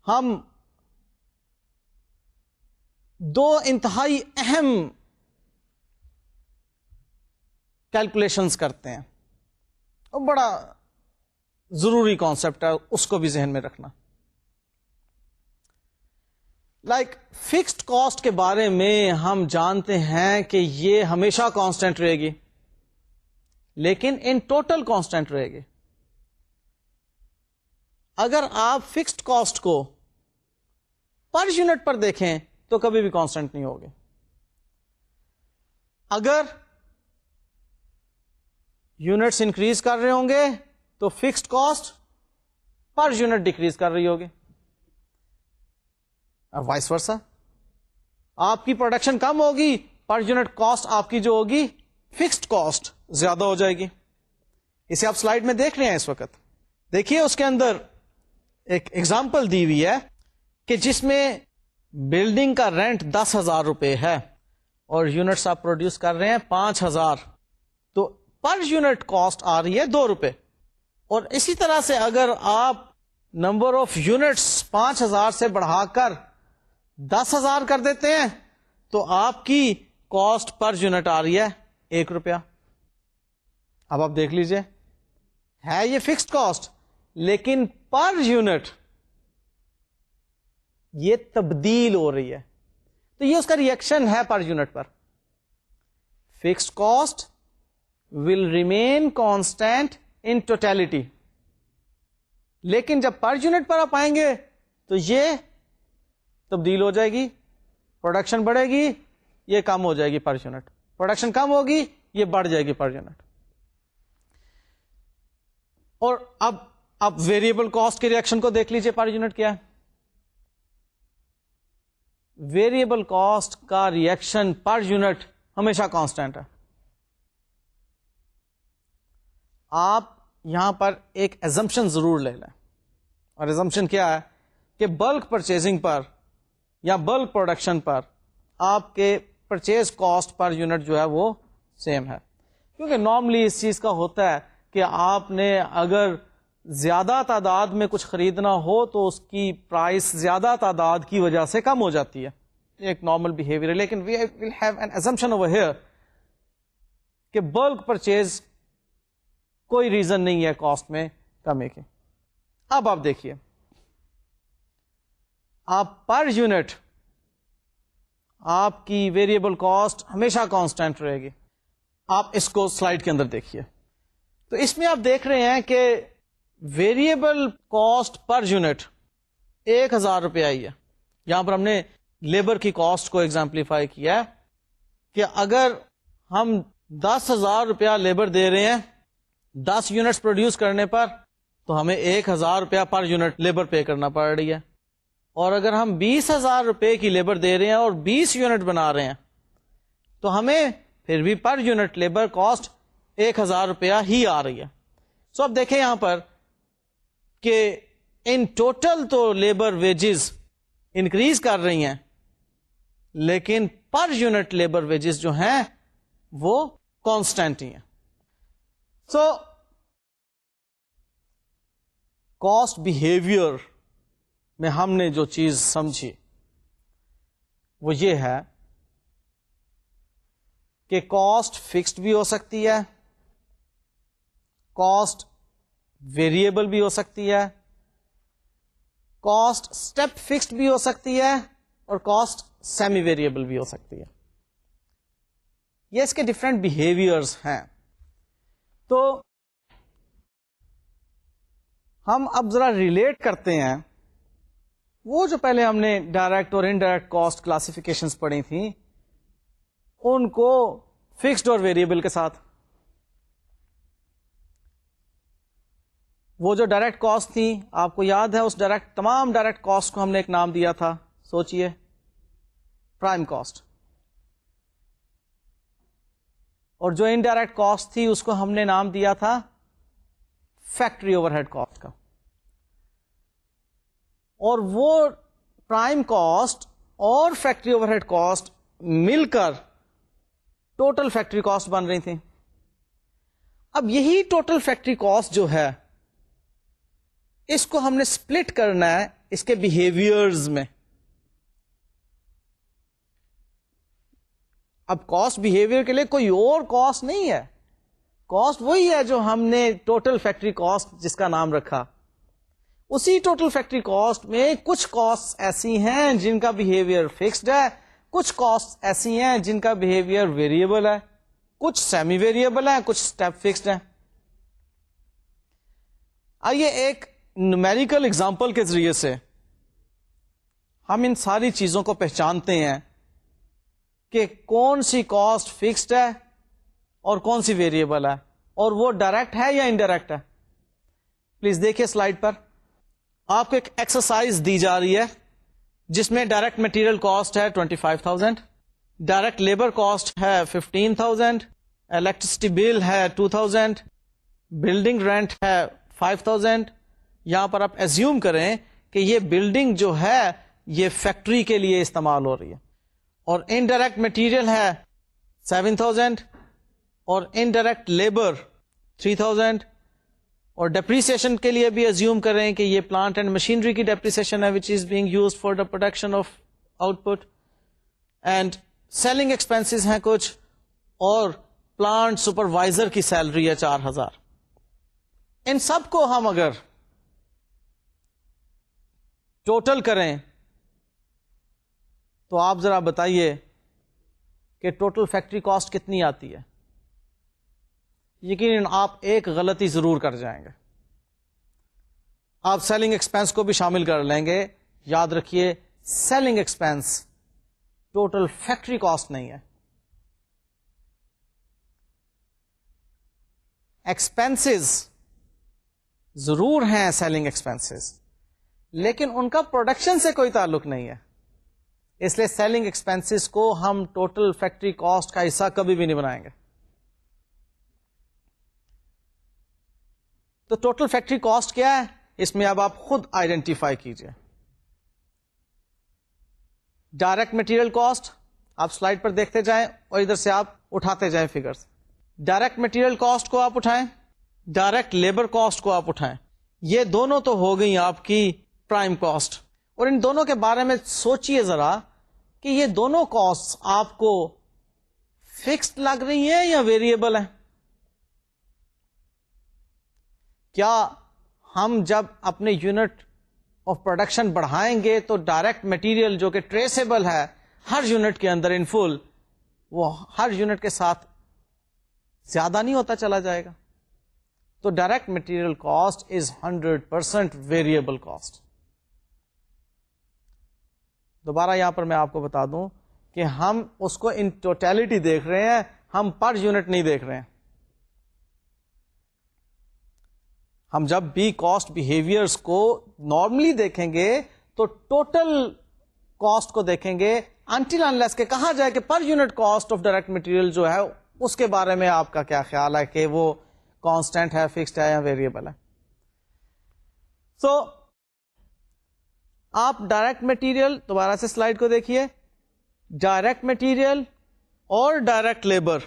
ہم دو انتہائی اہم کیلکولیشنز کرتے ہیں، اور بڑا ضروری کانسیپٹ ہے، اس کو بھی ذہن میں رکھنا. لائک فکسڈ کاسٹ کے بارے میں ہم جانتے ہیں کہ یہ ہمیشہ کانسٹنٹ رہے گی، لیکن ان ٹوٹل کانسٹنٹ رہے گی. اگر آپ فکسڈ کاسٹ کو پر یونٹ پر دیکھیں تو کبھی بھی کانسٹنٹ نہیں ہوگی. اگر یونٹس انکریز کر رہے ہوں گے تو fixed cost per unit decrease کر رہی ہوگی، اور وائس ورسا. آپ کی پروڈکشن کم ہوگی، پر یونٹ کاسٹ آپ کی جو ہوگی فکسڈ کاسٹ زیادہ ہو جائے گی. اسے آپ سلائیڈ میں دیکھ رہے ہیں اس وقت. دیکھیے اس کے اندر ایک ایگزامپل دی ہوئی ہے کہ جس میں بلڈنگ کا رینٹ 10,000 روپے ہے اور یونٹس آپ پروڈیوس کر رہے ہیں 5,000، تو پر یونٹ کاسٹ آ رہی ہے 2 روپے. اور اسی طرح سے اگر آپ نمبر آف یونٹس 5,000 سے بڑھا کر 10,000 کر دیتے ہیں تو آپ کی کاسٹ پر یونٹ آ رہی ہے 1 روپیہ. اب آپ دیکھ لیجئے، ہے یہ فکسڈ کاسٹ، لیکن پر یونٹ یہ تبدیل ہو رہی ہے. تو یہ اس کا ریئیکشن ہے per unit per. Fixed cost will remain constant in totality, لیکن جب پر یونٹ پر آپ آئیں گے تو یہ تبدیل ہو جائے گی. پروڈکشن بڑھے گی، یہ کم ہو جائے گی پر یونٹ. پروڈکشن کم ہوگی، یہ بڑھ جائے گی پر یونٹ. اور اب ویریبل کاسٹ کے ریئیکشن کو دیکھ لیجئے پر یونٹ کیا ہے. ویریبل کاسٹ کا ریئیکشن پر یونٹ ہمیشہ کانسٹینٹ ہے. آپ یہاں پر ایک ایزمپشن ضرور لے لیں، اور ایزمپشن کیا ہے کہ بلک پرچیزنگ پر یا بلک پروڈکشن پر آپ کے پرچیز کاسٹ پر یونٹ جو ہے وہ سیم ہے. کیونکہ نارملی اس چیز کا ہوتا ہے کہ آپ نے اگر زیادہ تعداد میں کچھ خریدنا ہو تو اس کی پرائس زیادہ تعداد کی وجہ سے کم ہو جاتی ہے. یہ ایک نارمل بہیویئر ہے. لیکن we will have an assumption over here کہ بلک پرچیز کوئی ریزن نہیں ہے کاسٹ میں کمی کی. اب آپ دیکھیے, آپ پر یونٹ آپ کی ویریبل کاسٹ ہمیشہ کانسٹینٹ رہے گی. آپ اس کو سلائڈ کے اندر دیکھیے. تو اس میں آپ دیکھ رہے ہیں کہ ویریبل کاسٹ پر یونٹ 1000 روپے آئی ہے. یہاں پر ہم نے لیبر کی کاسٹ کو ایگزامپلیفائی کیا ہے کہ اگر ہم 10,000 روپیہ لیبر دے رہے ہیں 10 یونٹس پروڈیوس کرنے پر, تو ہمیں 1,000 روپیہ پر یونٹ لیبر پے کرنا پڑ رہی ہے. اور اگر ہم 20,000 روپے کی لیبر دے رہے ہیں اور 20 یونٹ بنا رہے ہیں تو ہمیں پھر بھی پر یونٹ لیبر کاسٹ 1,000 روپیہ ہی آ رہی ہے. سو اب دیکھیں یہاں پر کہ ان ٹوٹل تو لیبر ویجز انکریز کر رہی ہیں, لیکن پر یونٹ لیبر ویجز جو ہیں وہ کانسٹینٹ ہی ہیں. سو کاسٹ بیہیویئر میں ہم نے جو چیز سمجھی وہ یہ ہے کہ کاسٹ فکسڈ بھی ہو سکتی ہے, کاسٹ ویریبل بھی ہو سکتی ہے, کاسٹ اسٹیپ فکسڈ بھی ہو سکتی ہے, اور کاسٹ سیمی ویریبل بھی ہو سکتی ہے. یہ اس کے ڈفرینٹ بیہیویئرز ہیں. تو ہم اب ذرا ریلیٹ کرتے ہیں وہ جو پہلے ہم نے ڈائریکٹ اور انڈائریکٹ کاسٹ کلاسیفیکیشنز پڑھی تھیں ان کو فکسڈ اور ویریبل کے ساتھ. وہ جو ڈائریکٹ کاسٹ تھی آپ کو یاد ہے, اس تمام ڈائریکٹ کاسٹ کو ہم نے ایک نام دیا تھا, سوچئے, پرائم کاسٹ. اور جو انڈائریکٹ کاسٹ تھی اس کو ہم نے نام دیا تھا فیکٹری اوور ہیڈ کاسٹ کا. اور وہ پرائم کاسٹ اور فیکٹری اوور ہیڈ کاسٹ مل کر ٹوٹل فیکٹری کاسٹ بن رہی تھی. اب یہی ٹوٹل فیکٹری کاسٹ جو ہے اس کو ہم نے سپلٹ کرنا ہے اس کے بیہیویئرز میں. اب کاسٹ بیہیویئر کے لیے کوئی اور کاسٹ نہیں ہے, کاسٹ وہی ہے جو ہم نے ٹوٹل فیکٹری کاسٹ جس کا نام رکھا. اسی ٹوٹل فیکٹری کاسٹ میں کچھ کاسٹ ایسی ہیں جن کا بیہیویئر فکسڈ ہے, کچھ کاسٹ ایسی ہیں جن کا بیہیویئر ویریبل ہے, کچھ سیمی ویریبل ہے, کچھ اسٹیپ فکسڈ ہے. آئیے ایک نومیریکل ایگزامپل کے ذریعے سے ہم ان ساری چیزوں کو پہچانتے ہیں کہ کون سی کاسٹ فکسڈ ہے اور کون سی ویریبل ہے, اور وہ ڈائریکٹ ہے یا انڈائریکٹ ہے. پلیز دیکھیے سلائڈ پر, آپ کو ایک ایکسرسائز دی جا رہی ہے جس میں ڈائریکٹ مٹیریل کاسٹ ہے 25,000, ڈائریکٹ لیبر کاسٹ ہے 15,000, الیکٹریسٹی بل ہے 2,000, بلڈنگ رینٹ ہے 5,000. یہاں پر آپ ایزیوم کریں کہ یہ بلڈنگ جو ہے یہ فیکٹری کے لیے استعمال ہو رہی ہے, اور انڈائریکٹ مٹیریل ہے 7,000 اور انڈائریکٹ لیبر 3,000, اور ڈیپریسیشن کے لیے بھی ایزیوم کریں کہ یہ پلانٹ اینڈ مشینری کی ڈیپریسیشن ہے which is being used for the production of output, and selling expenses ہیں کچھ, اور پلانٹ سپروائزر کی سیلری ہے 4,000. ان سب کو ہم اگر ٹوٹل کریں تو آپ ذرا بتائیے کہ ٹوٹل فیکٹری کاسٹ کتنی آتی ہے. یقیناً آپ ایک غلطی ضرور کر جائیں گے, آپ سیلنگ ایکسپینس کو بھی شامل کر لیں گے. یاد رکھیے selling expense total factory cost نہیں ہے. ایکسپینسز ضرور ہیں سیلنگ ایکسپینسز, لیکن ان کا پروڈکشن سے کوئی تعلق نہیں ہے, اس لیے سیلنگ ایکسپینسز کو ہم ٹوٹل فیکٹری کاسٹ کا حصہ کبھی بھی نہیں بنائیں گے. تو ٹوٹل فیکٹری کاسٹ کیا ہے, اس میں اب آپ خود آئیڈینٹیفائی کیجئے. ڈائریکٹ مٹیریل کاسٹ آپ سلائڈ پر دیکھتے جائیں اور ادھر سے آپ اٹھاتے جائیں فگرز. ڈائریکٹ مٹیریل کاسٹ کو آپ اٹھائیں, ڈائریکٹ لیبر کاسٹ کو آپ اٹھائیں. یہ دونوں تو ہو گئی آپ کی پرائم کاسٹ, اور ان دونوں کے بارے میں سوچئے ذرا کہ یہ دونوں کاسٹ آپ کو فکسڈ لگ رہی ہیں یا ویریبل ہیں. کیا ہم جب اپنے یونٹ آف پروڈکشن بڑھائیں گے تو ڈائریکٹ مٹیریل جو کہ ٹریسیبل ہے ہر یونٹ کے اندر ان فل, وہ ہر یونٹ کے ساتھ زیادہ نہیں ہوتا چلا جائے گا؟ تو direct material cost is 100% variable cost. دوبارہ یہاں پر میں آپ کو بتا دوں کہ ہم اس کو ان ٹوٹیلٹی دیکھ رہے ہیں, ہم پر یونٹ نہیں دیکھ رہے ہیں. ہم جب بھی کاسٹ بیہیویئرس کو نارملی دیکھیں گے تو ٹوٹل کاسٹ کو دیکھیں گے, انٹل انلیس کہ کہا جائے کہ per unit cost of direct material جو ہے اس کے بارے میں آپ کا کیا خیال ہے کہ وہ کانسٹینٹ ہے, فکسڈ ہے یا ویریبل ہے. سو آپ ڈائریکٹ مٹیریل, دوبارہ سے سلائڈ کو دیکھیے, ڈائریکٹ مٹیریل اور ڈائریکٹ لیبر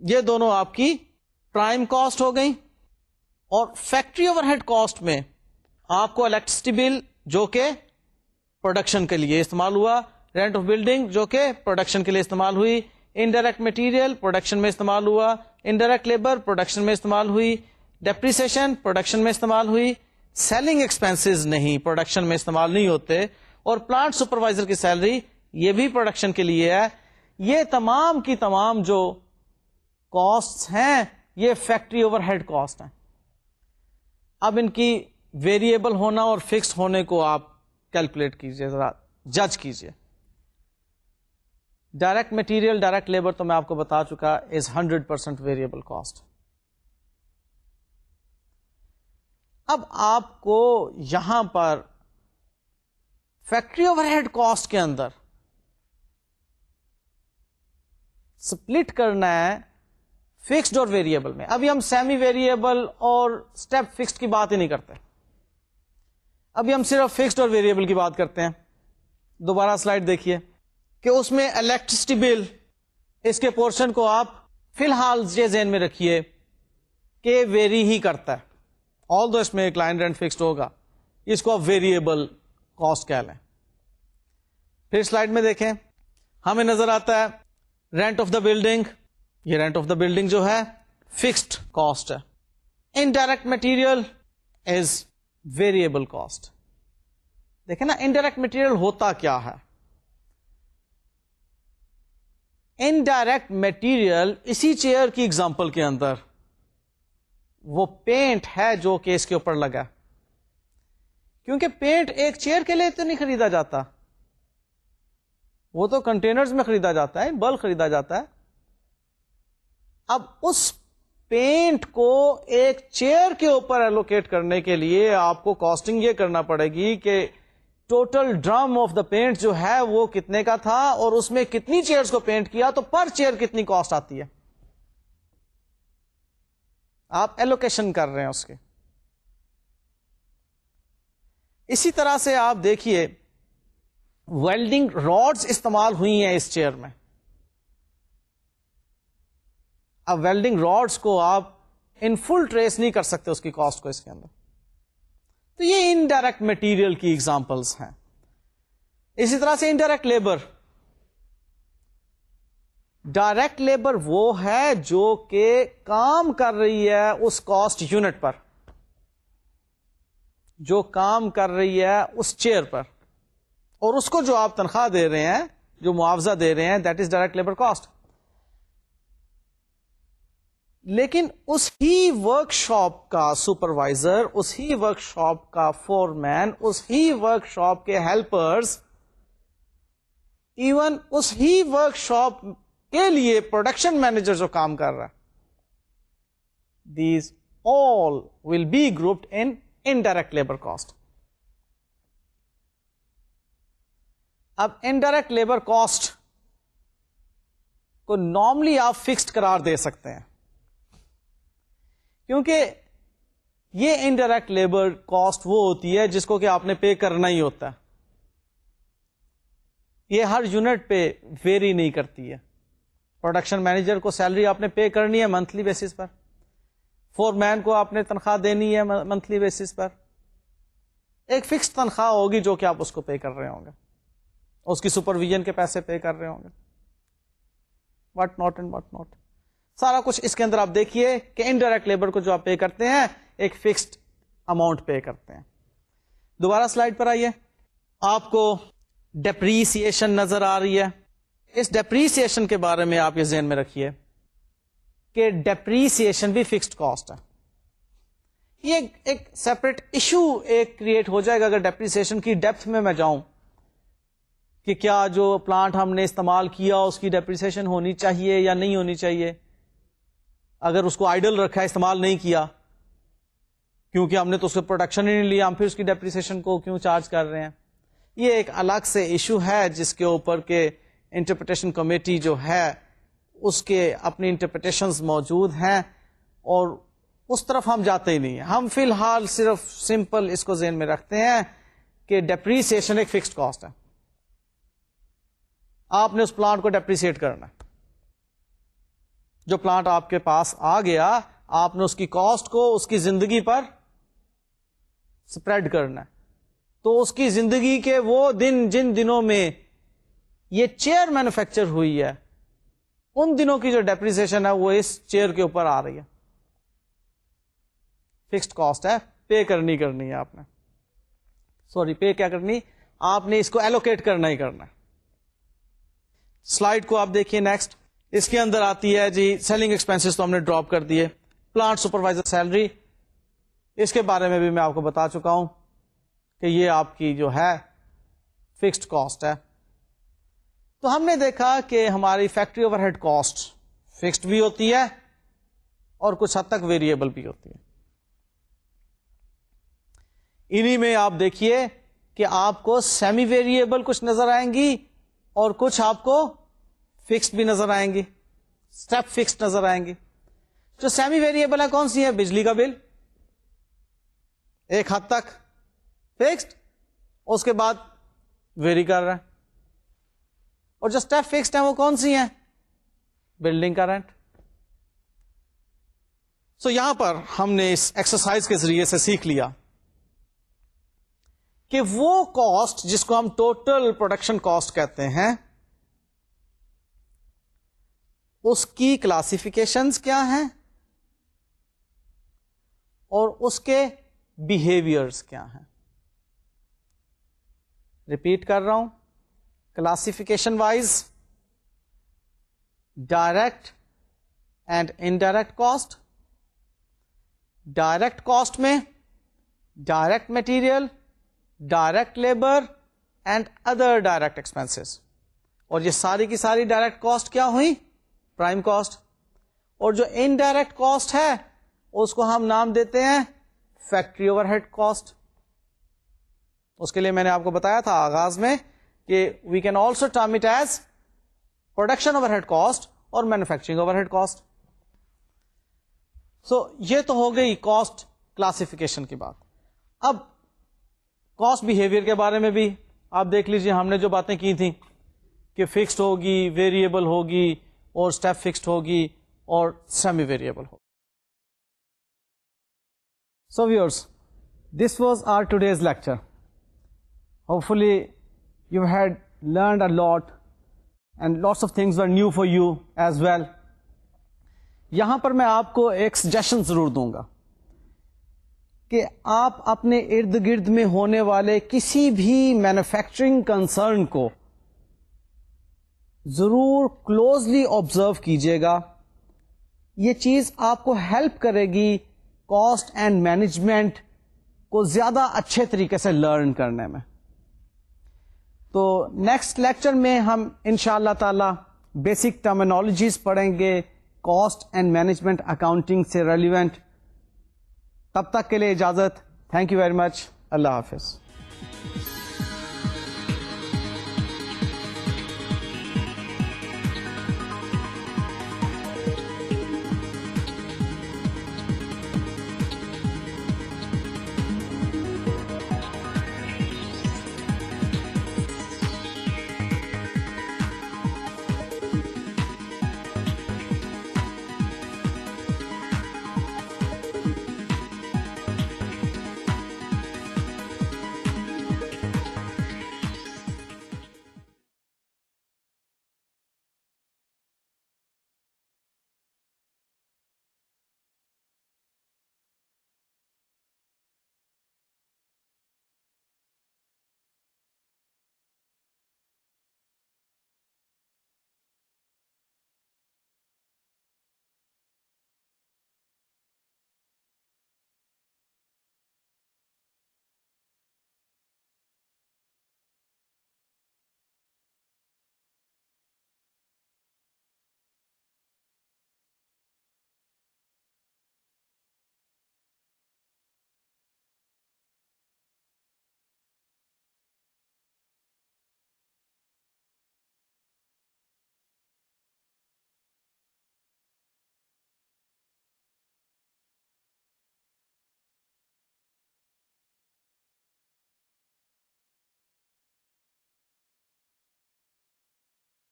یہ دونوں آپ کی پرائم کاسٹ ہو گئی. اور فیکٹری اوور ہیڈ کاسٹ میں آپ کو الیکٹریسٹی بل جو کہ پروڈکشن کے لیے استعمال ہوا, رینٹ آف بلڈنگ جو کہ پروڈکشن کے لیے استعمال ہوئی, انڈائریکٹ مٹیریل پروڈکشن میں استعمال ہوا, انڈائریکٹ لیبر پروڈکشن میں استعمال ہوئی, ڈیپریسیشن پروڈکشن میں استعمال ہوئی, سیلنگ ایکسپینسز نہیں, پروڈکشن میں استعمال نہیں ہوتے, اور پلانٹ سپروائزر کی سیلری یہ بھی پروڈکشن کے لیے ہے. یہ تمام کی تمام جو کاسٹ ہیں یہ فیکٹری اوور ہیڈ کاسٹ ہیں. اب ان کی ویریبل ہونا اور فکسڈ ہونے کو آپ کیلکولیٹ کیجئے, ذرا جج کیجئے. ڈائریکٹ مٹیریل ڈائریکٹ لیبر تو میں آپ کو بتا چکا از 100% ویریبل کاسٹ. اب آپ کو یہاں پر فیکٹری اوور ہیڈ کاسٹ کے اندر سپلٹ کرنا ہے فکسڈ اور ویریبل میں. ابھی ہم سیمی ویریبل اور اسٹیپ فکسڈ کی بات ہی نہیں کرتے, ابھی ہم صرف فکسڈ اور ویریبل کی بات کرتے ہیں. دوبارہ سلائڈ دیکھیے کہ اس میں الیکٹریسٹی بل, اس کے پورشن کو آپ فی الحال یہ ذہن میں رکھیے کہ ویری ہی کرتا ہے, آل دو اس میں ایک لائن رینٹ فکسڈ ہوگا, اس کو آپ ویریبل کاسٹ کہہ لیں. پھر سلائڈ میں دیکھیں ہمیں نظر آتا ہے رینٹ آف دا بلڈنگ, یہ رینٹ آف دا بلڈنگ جو ہے فکسڈ کاسٹ ہے. Indirect material is variable cost. دیکھیں نا انڈائریکٹ مٹیریل ہوتا کیا ہے. انڈائریکٹ مٹیریل اسی چیئر کی ایگزامپل کے اندر وہ پینٹ ہے جو کہ اس کے اوپر لگا, کیونکہ پینٹ ایک چیئر کے لیے تو نہیں خریدا جاتا, وہ تو کنٹینرز میں خریدا جاتا ہے, بلک خریدا جاتا ہے. اب اس پینٹ کو ایک چیئر کے اوپر ایلوکیٹ کرنے کے لیے آپ کو کاسٹنگ یہ کرنا پڑے گی کہ total drum of the paint جو ہے وہ کتنے کا تھا اور اس میں کتنی چیئرز کو پینٹ کیا تو پر چیئر کتنی کاسٹ آتی ہے. آپ ایلوکیشن کر رہے ہیں اس کے. اسی طرح سے آپ دیکھیے ویلڈنگ راڈز استعمال ہوئی ہیں اس چیئر میں. اب ویلڈنگ راڈز کو آپ ان فل ٹریس نہیں کر سکتے اس کی کاسٹ کو اس کے اندر. تو یہ انڈائریکٹ مٹیریل کی ایگزامپلس ہیں. اسی طرح سے انڈائریکٹ لیبر, ڈائریکٹ لیبر وہ ہے جو کہ کام کر رہی ہے اس کاسٹ یونٹ پر, جو کام کر رہی ہے اس چیئر پر, اور اس کو جو آپ تنخواہ دے رہے ہیں, جو معاوضہ دے رہے ہیں, that is direct labour cost. لیکن اس ہی ورک شاپ کا سپروائزر, اس ہی ورک شاپ کا فورمین, اس ہی ورک شاپ کے ہیلپرز, ایون اس ہی ورک شاپ کے لیے پروڈکشن مینیجر جو کام کر رہا ہے, these all will be grouped in indirect labour cost. اب انڈائریکٹ لیبر کاسٹ کو نارملی آپ فکسڈ قرار دے سکتے ہیں, کیونکہ یہ انڈائریکٹ لیبر کاسٹ وہ ہوتی ہے جس کو کہ آپ نے پے کرنا ہی ہوتا ہے. یہ ہر یونٹ پہ ویری نہیں کرتی ہے. پروڈکشن مینیجر کو سیلری آپ نے پے کرنی ہے منتھلی بیسس پر, فور مین کو آپ نے تنخواہ دینی ہے منتھلی بیسس پر, ایک فکس تنخواہ ہوگی جو کہ آپ اس کو پے کر رہے ہوں گے, اس کی سپرویژن کے پیسے پے کر رہے ہوں گے, what not and what not, سارا کچھ اس کے اندر آپ دیکھیے کہ انڈائریکٹ لیبر کو جو آپ پے کرتے ہیں ایک فکسڈ اماؤنٹ پے کرتے ہیں. دوبارہ سلائڈ پر آئیے, آپ کو ڈیپریسیشن نظر آ رہی ہے. اس ڈیپریسیشن کے بارے میں آپ یہ ذہن میں رکھیے کہ ڈیپریسیشن بھی فکسڈ کاسٹ ہے. یہ ایک سیپریٹ ایشو ایک کریٹ ہو جائے گا اگر ڈیپریسیشن کی ڈیپتھ میں جاؤں کہ کیا جو پلانٹ ہم نے استعمال کیا اس کی ڈیپریسیشن ہونی چاہیے یا نہیں ہونی چاہیے. اگر اس کو آئیڈل رکھا ہے, استعمال نہیں کیا, کیونکہ ہم نے تو اس کو پروڈکشن ہی نہیں لیا, ہم پھر اس کی ڈیپریسیشن کو کیوں چارج کر رہے ہیں. یہ ایک الگ سے ایشو ہے جس کے اوپر کہ انٹرپریٹیشن کمیٹی جو ہے اس کے اپنی انٹرپریٹیشنز موجود ہیں اور اس طرف ہم جاتے ہی نہیں ہیں. ہم فی الحال صرف سمپل اس کو ذہن میں رکھتے ہیں کہ ڈیپریسیشن ایک فکسڈ کاسٹ ہے, آپ نے اس پلانٹ کو ڈیپریسیٹ کرنا ہے. جو پلانٹ آپ کے پاس آ گیا آپ نے اس کی کاسٹ کو اس کی زندگی پر سپریڈ کرنا ہے. تو اس کی زندگی کے وہ دن جن دنوں میں یہ چیئر مینوفیکچر ہوئی ہے ان دنوں کی جو ڈیپریسیشن ہے وہ اس چیئر کے اوپر آ رہی ہے. فکسڈ کاسٹ ہے, پے کرنی ہے آپ نے, سوری پے کیا کرنی, آپ نے اس کو ایلوکیٹ کرنا ہی کرنا ہے. سلائڈ کو آپ دیکھیے نیکسٹ, اس کے اندر آتی ہے جی سیلنگ ایکسپینسز تو ہم نے ڈراپ کر دیے. پلانٹ سپروائزر سیلری, اس کے بارے میں بھی میں آپ کو بتا چکا ہوں کہ یہ آپ کی جو ہے فکسڈ کاسٹ ہے. تو ہم نے دیکھا کہ ہماری factory overhead cost fixed بھی ہوتی ہے اور کچھ حد تک ویریبل بھی ہوتی ہے. انہی میں آپ دیکھیے کہ آپ کو سیمی ویریبل کچھ نظر آئیں گی اور کچھ آپ کو فکسڈ بھی نظر آئیں گی, اسٹیپ فکسڈ نظر آئیں گی. جو سیمی ویریبل ہے کون سی ہے, بجلی کا بل ایک حد تک فکسڈ, اس کے بعد ویری کر رہا ہے. اور جو اسٹیپ فکسڈ ہیں وہ کون سی ہیں, بلڈنگ کا رینٹ. سو یہاں پر ہم نے اس ایکسرسائز کے ذریعے سے سیکھ لیا کہ وہ کاسٹ جس کو ہم ٹوٹل پروڈکشن کاسٹ کہتے ہیں اس کی کلاسیفیکیشنز کیا ہیں اور اس کے بیہیویئرز کیا ہیں. ریپیٹ کر رہا ہوں, classification wise direct and indirect cost. Direct cost میں direct material, direct labour and other direct expenses, اور یہ ساری کی ساری ڈائریکٹ کاسٹ کیا ہوئی, پرائم کاسٹ. اور جو انڈائریکٹ کاسٹ ہے اس کو ہم نام دیتے ہیں فیکٹری اوور ہیڈ کاسٹ. اس کے لیے میں نے آپ کو بتایا تھا آغاز میں کہ we can also term it as production overhead cost اور مینوفیکچرنگ اوور ہیڈ کاسٹ. سو یہ تو ہو گئی کاسٹ کلاسیفیکیشن کی بات. اب کاسٹ بیہیویئر کے بارے میں بھی آپ دیکھ لیجیے, ہم نے جو باتیں کی تھیں کہ فکسڈ ہوگی, ویریبل ہوگی اور اسٹیپ فکسڈ ہوگی اور سیمی ویریبل ہوگی. So viewers, this was our today's lecture. Hopefully you had learned a lot and lots of things were new for you as well. یہاں پر میں آپ کو ایک سجیشن ضرور دوں گا کہ آپ اپنے ارد گرد میں ہونے والے کسی بھی مینوفیکچرنگ کنسرن کو ضرور کلوزلی آبزرو کیجیے گا. یہ چیز آپ کو ہیلپ کرے گی کاسٹ اینڈ مینجمنٹ کو زیادہ اچھے طریقے سے لرن کرنے میں. تو نیکسٹ لیکچر میں ہم انشاءاللہ تعالی بیسک ٹرمینالوجیز پڑھیں گے کاسٹ اینڈ مینجمنٹ اکاؤنٹنگ سے ریلیونٹ. تب تک کے لیے اجازت. Thank you very much. اللہ حافظ.